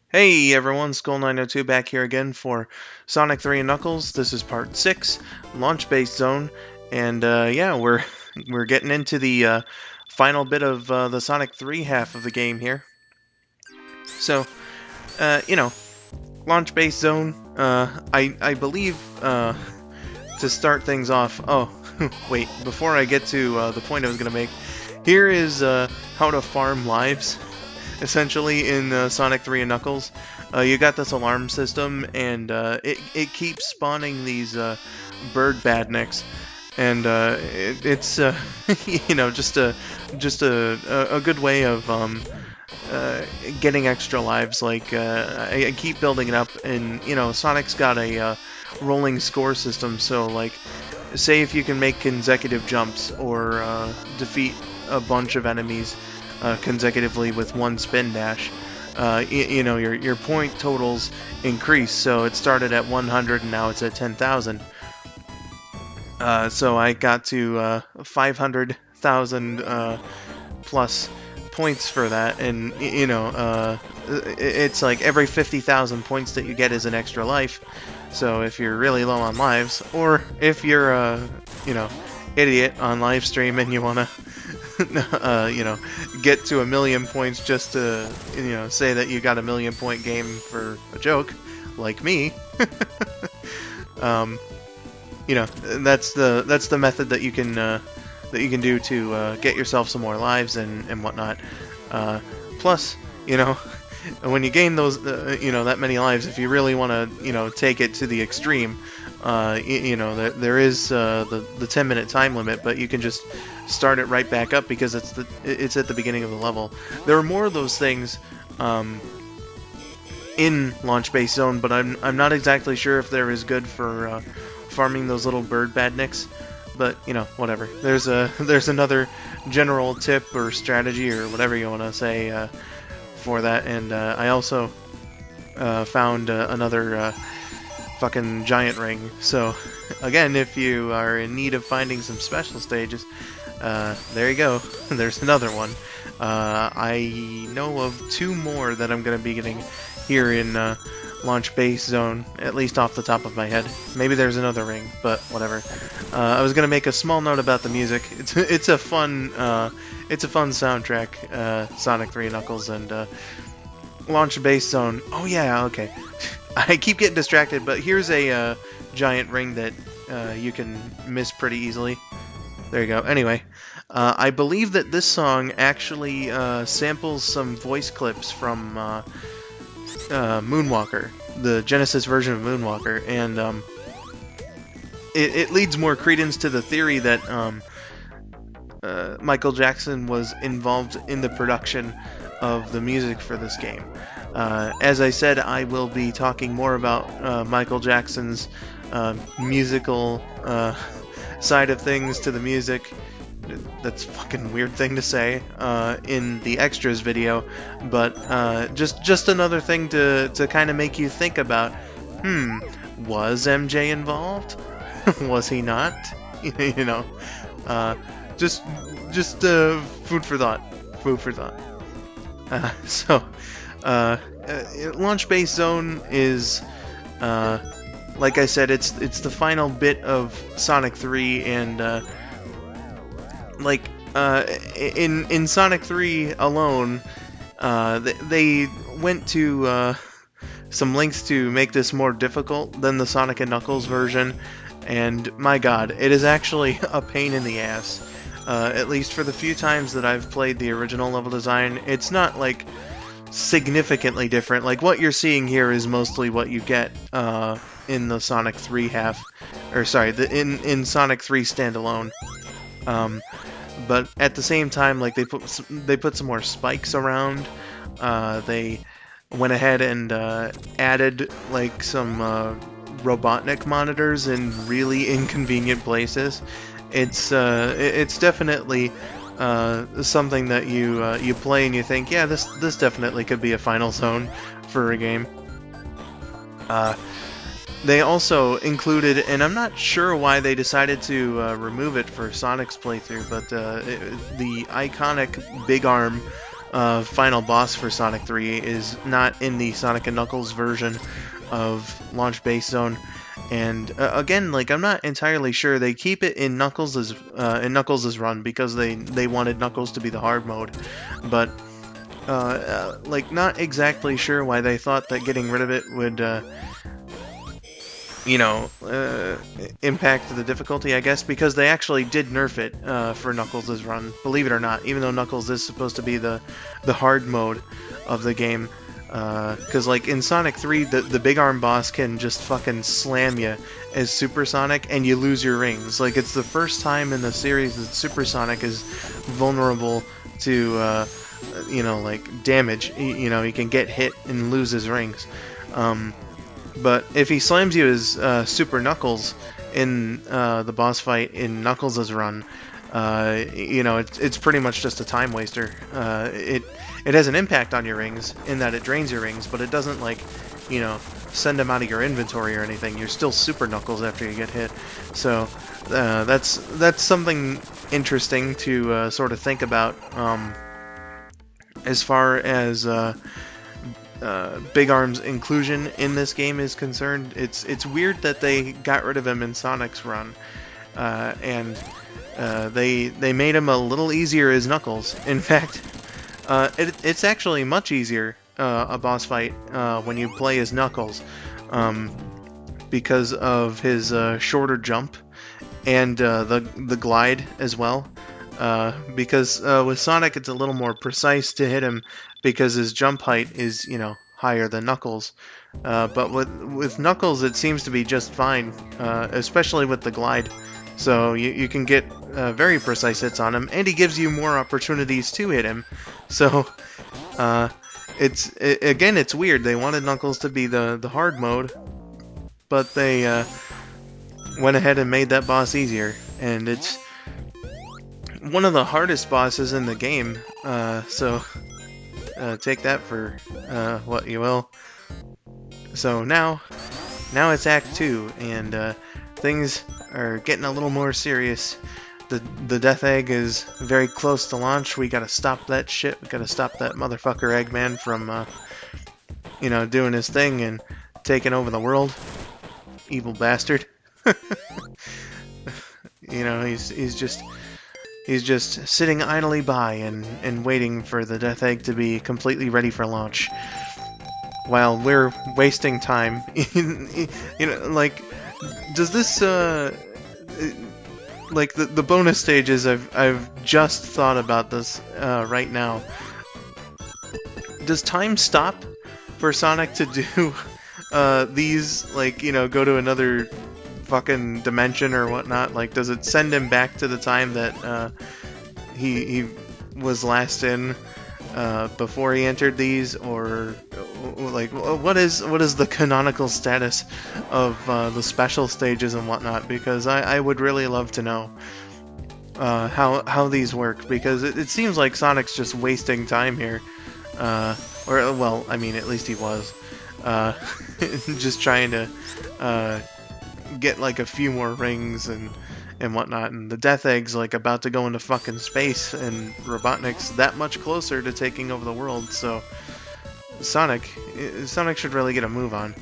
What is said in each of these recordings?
Hey everyone, Skull902 back here again for Sonic 3 and Knuckles. This is part 6, Launch Base Zone, and yeah, we're getting into the final bit of the Sonic 3 half of the game here. So, you know, Launch Base Zone, I believe to start things off, oh, wait, before I get to the point I was going to make, here is how to farm lives. Essentially, in Sonic 3 and Knuckles, you got this alarm system, and it keeps spawning these bird badniks, and it's you know, just a good way of getting extra lives. Like I keep building it up, and you know, Sonic's got a rolling score system, so like, say if you can make consecutive jumps or defeat a bunch of enemies consecutively with one spin dash, you know, your point totals increase. So it started at 100 and now it's at 10,000. So I got to 500,000 plus points for that, and you know, it's like every 50,000 points that you get is an extra life. So if you're really low on lives, or if you're a you know, idiot on live stream and you wanna you know, get to 1,000,000 points just to, you know, say that you got a 1,000,000 point game for a joke, like me. You know, that's the method that you can do to get yourself some more lives and whatnot. Plus, you know, when you gain those, you know, that many lives, if you really want to, you know, take it to the extreme, you know, there is the 10-minute time limit, but you can just start it right back up because it's at the beginning of the level. There are more of those things in Launch Base Zone, but I'm not exactly sure if they're as good for farming those little bird badniks. But you know, whatever. There's another general tip or strategy or whatever you want to say for that, and I also found another fucking giant ring. So again, if you are in need of finding some special stages, there you go. There's another one. I know of 2 more that I'm going to be getting here in Launch Base Zone, at least off the top of my head. Maybe there's another ring, but whatever. I was going to make a small note about the music. It's a fun soundtrack, Sonic 3 Knuckles and Launch Base Zone. Oh yeah, okay. I keep getting distracted, but here's a giant ring that you can miss pretty easily. There you go. Anyway, I believe that this song actually samples some voice clips from Moonwalker, the Genesis version of Moonwalker, and it leads more credence to the theory that Michael Jackson was involved in the production of the music for this game. As I said, I will be talking more about Michael Jackson's musical side of things to the music. That's a fucking weird thing to say in the extras video, but just another thing to kind of make you think about. Was MJ involved? Was he not? You know, just food for thought. Food for thought. So, Launch Base Zone is, like I said, it's the final bit of Sonic 3, and like in Sonic 3 alone, they went to some lengths to make this more difficult than the Sonic and Knuckles version, and my god, it is actually a pain in the ass. At least for the few times that I've played the original level design, it's not like significantly different. Like what you're seeing here is mostly what you get in the Sonic 3 half, or sorry, in Sonic 3 standalone. But at the same time, like they put some more spikes around. They went ahead and added like some Robotnik monitors in really inconvenient places. It's definitely something that you play and you think, yeah, this definitely could be a final zone for a game. They also included, and I'm not sure why they decided to remove it for Sonic's playthrough, but the iconic big arm final boss for Sonic 3 is not in the Sonic and Knuckles version of Launch Base Zone. And again, like, I'm not entirely sure. They keep it in Knuckles' run because they wanted Knuckles to be the hard mode, but like, not exactly sure why they thought that getting rid of it would you know, impact the difficulty, I guess, because they actually did nerf it for Knuckles' run, believe it or not, even though Knuckles is supposed to be the hard mode of the game. Because, like, in Sonic 3, the Big Arm boss can just fucking slam you as Super Sonic, and you lose your rings. Like, it's the first time in the series that Super Sonic is vulnerable to, you know, like, damage. You know, he can get hit and lose his rings. But if he slams you as Super Knuckles in the boss fight in Knuckles' run, you know, it's pretty much just a time waster. It has an impact on your rings in that it drains your rings, but it doesn't, like, you know, send them out of your inventory or anything. You're still Super Knuckles after you get hit. So that's something interesting to sort of think about as far as Big Arm's inclusion in this game is concerned. It's weird that they got rid of him in Sonic's run, and they made him a little easier as Knuckles. In fact, it's actually much easier a boss fight when you play as Knuckles, because of his shorter jump and the glide as well. Because with Sonic it's a little more precise to hit him because his jump height is, you know, higher than Knuckles. But with Knuckles it seems to be just fine, especially with the glide. So you can get very precise hits on him, and he gives you more opportunities to hit him. So again, it's weird. They wanted Knuckles to be the hard mode, but they went ahead and made that boss easier, and it's one of the hardest bosses in the game, so take that for what you will. So now it's Act 2, and things are getting a little more serious. The Death Egg is very close to launch. We gotta stop that shit. We gotta stop that motherfucker Eggman from, you know, doing his thing and taking over the world. Evil bastard. You know, he's just sitting idly by and waiting for the Death Egg to be completely ready for launch, while we're wasting time. You know, like, does this like the bonus stages? I've just thought about this right now. Does time stop for Sonic to do these, like, you know, go to another fucking dimension or whatnot? Like, does it send him back to the time that he was last in before he entered these, or like what is the canonical status of the special stages and whatnot? Because I would really love to know how these work, because it seems like Sonic's just wasting time here, or, well, I mean, at least he was just trying to get like a few more rings and whatnot, and the Death Egg's like about to go into fucking space, and Robotnik's that much closer to taking over the world. So Sonic should really get a move on.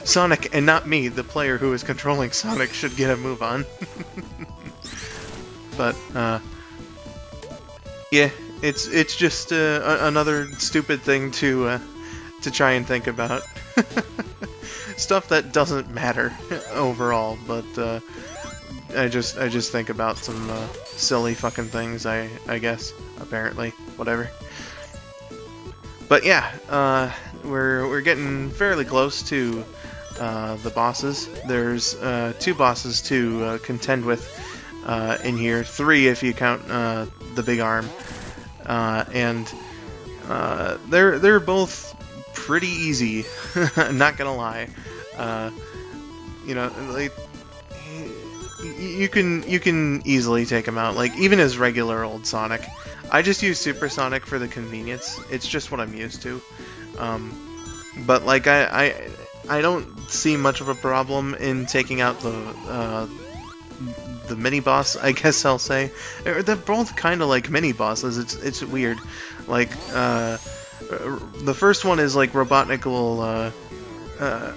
Sonic, and not me, the player who is controlling Sonic, should get a move on. But yeah, it's just another stupid thing to try and think about. Stuff that doesn't matter overall, but I just think about some silly fucking things, I guess, apparently, whatever. But yeah, we're getting fairly close to the bosses. There's 2 bosses to contend with in here, 3 if you count the Big Arm, and they're both pretty easy. Not gonna lie. You know, like, you can easily take him out, like, even as regular old Sonic. I just use Super Sonic for the convenience. It's just what I'm used to. But like, I don't see much of a problem in taking out the mini boss, I guess I'll say. They're both kind of like mini bosses. It's weird. Like the first one is like Robotnik will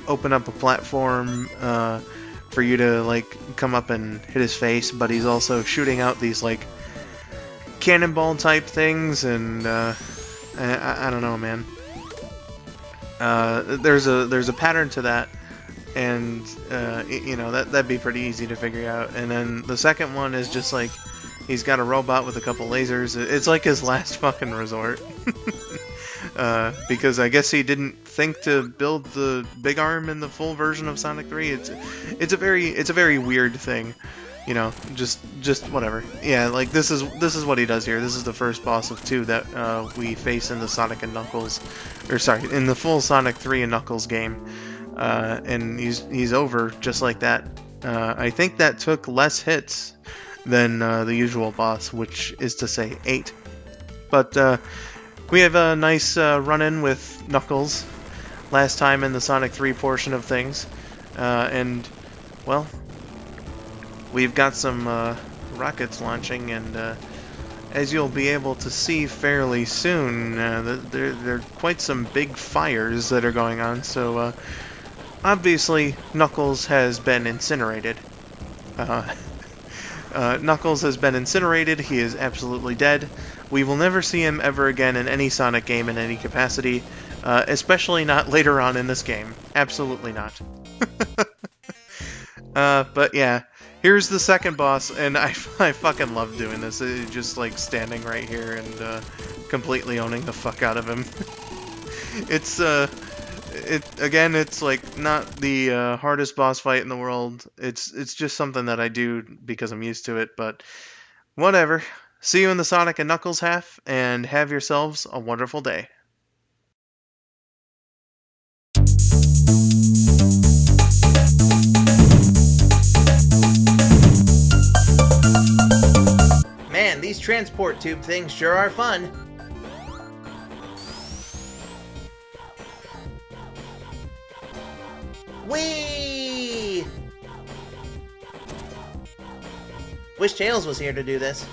open up a platform for you to like come up and hit his face, but he's also shooting out these like cannonball type things, and I don't know, man. There's a pattern to that, and you know, that'd be pretty easy to figure out. And then the second one is just like he's got a robot with a couple lasers. It's like his last fucking resort. Because I guess he didn't think to build the big arm in the full version of Sonic 3. It's a very weird thing, you know. Just whatever. Yeah, like this is what he does here. This is the first boss of 2 that we face in the Sonic and Knuckles, or sorry, in the full Sonic 3 and Knuckles game. And he's over just like that. I think that took less hits than the usual boss, which is to say 8. But we have a nice run-in with Knuckles last time in the Sonic 3 portion of things. And, well, we've got some rockets launching, and as you'll be able to see fairly soon, there are quite some big fires that are going on. So, obviously, Knuckles has been incinerated. Knuckles has been incinerated. He is absolutely dead. We will never see him ever again in any Sonic game in any capacity, especially not later on in this game. Absolutely not. But yeah, here's the second boss, and I fucking love doing this. Just like standing right here and completely owning the fuck out of him. It's it's like not the hardest boss fight in the world. It's just something that I do because I'm used to it, but whatever. See you in the Sonic and Knuckles half, and have yourselves a wonderful day. Man, these transport tube things sure are fun. Whee! Wish Tails was here to do this.